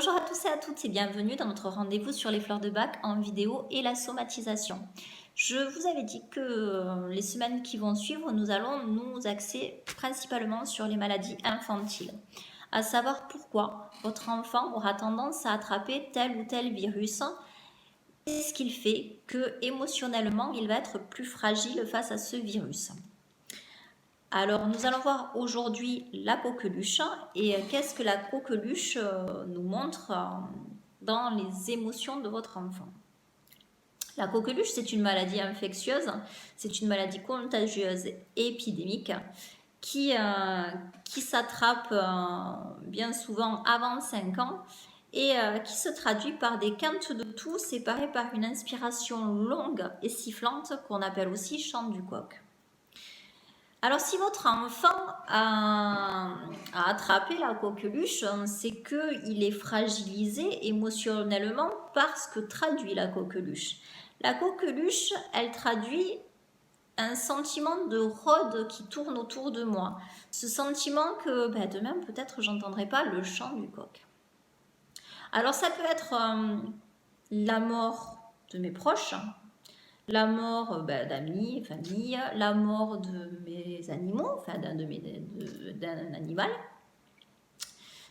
Bonjour à tous et à toutes et bienvenue dans notre rendez-vous sur les fleurs de bac en vidéo et la somatisation. Je vous avais dit que les semaines qui vont suivre, nous allons nous axer principalement sur les maladies infantiles. À savoir pourquoi votre enfant aura tendance à attraper tel ou tel virus. Qu'est-ce qu'il fait que émotionnellement il va être plus fragile face à ce virus? Alors, nous allons voir aujourd'hui la coqueluche et qu'est-ce que la coqueluche nous montre dans les émotions de votre enfant. La coqueluche, c'est une maladie infectieuse, c'est une maladie contagieuse et épidémique qui s'attrape bien souvent avant 5 ans et qui se traduit par des quintes de toux séparées par une inspiration longue et sifflante qu'on appelle aussi chant du coq. Alors, si votre enfant a attrapé la coqueluche, c'est qu'il est fragilisé émotionnellement par ce que traduit la coqueluche. La coqueluche, elle traduit un sentiment de rôde qui tourne autour de moi. Ce sentiment que demain, peut-être, j'entendrai pas le chant du coq. Alors, ça peut être la mort de mes proches, la mort d'amis, famille, la mort de mes animaux, enfin d'un animal.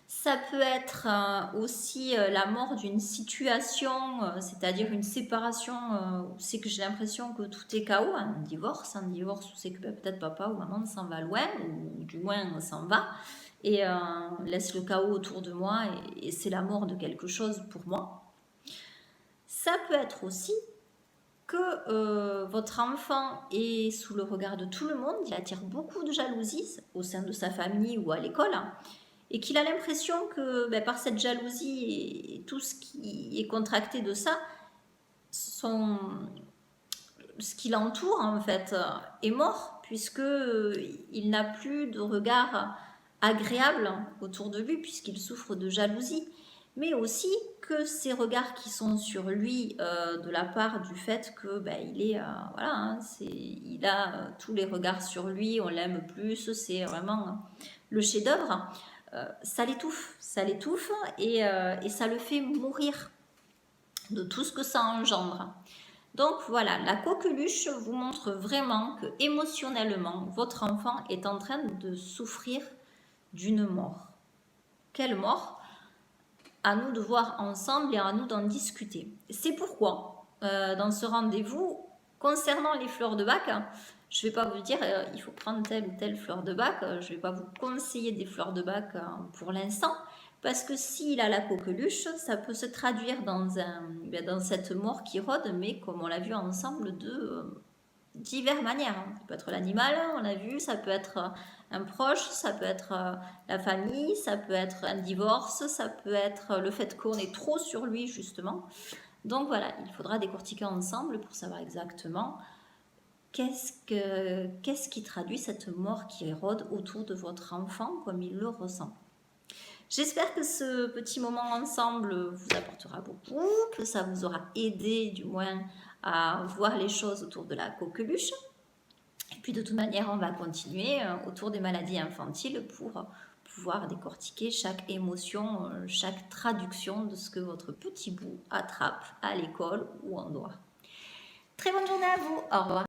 Ça peut être aussi la mort d'une situation, c'est-à-dire une séparation où c'est que j'ai l'impression que tout est chaos, un divorce où c'est que peut-être papa ou maman s'en va loin, ou du moins s'en va, et laisse le chaos autour de moi, et c'est la mort de quelque chose pour moi. Ça peut être aussi que votre enfant est sous le regard de tout le monde, il attire beaucoup de jalousie au sein de sa famille ou à l'école, et qu'il a l'impression que par cette jalousie et tout ce qui est contracté de ça, ce qui l'entoure en fait est mort, puisque il n'a plus de regard agréable autour de lui, puisqu'il souffre de jalousie, mais aussi que ces regards qui sont sur lui de la part du fait que il est il a tous les regards sur lui, on l'aime plus, c'est vraiment le chef-d'œuvre, ça l'étouffe et ça le fait mourir de tout ce que ça engendre. Donc voilà, la coqueluche vous montre vraiment que émotionnellement, votre enfant est en train de souffrir d'une mort. Quelle mort? À nous de voir ensemble et à nous d'en discuter. C'est pourquoi, dans ce rendez-vous, concernant les fleurs de bac, je ne vais pas vous dire il faut prendre telle ou telle fleur de bac, je ne vais pas vous conseiller des fleurs de bac pour l'instant, parce que s'il a la coqueluche, ça peut se traduire dans cette mort qui rôde, mais comme on l'a vu ensemble, de diverses manières. Ça peut être l'animal, on l'a vu, ça peut être un proche, ça peut être la famille, ça peut être un divorce, ça peut être le fait qu'on est trop sur lui justement. Donc voilà, il faudra décortiquer ensemble pour savoir exactement qu'est-ce qui traduit cette mort qui érode autour de votre enfant comme il le ressent. J'espère que ce petit moment ensemble vous apportera beaucoup, que ça vous aura aidé du moins à voir les choses autour de la coqueluche. Et puis de toute manière, on va continuer autour des maladies infantiles pour pouvoir décortiquer chaque émotion, chaque traduction de ce que votre petit bout attrape à l'école ou en dehors. Très bonne journée à vous, au revoir.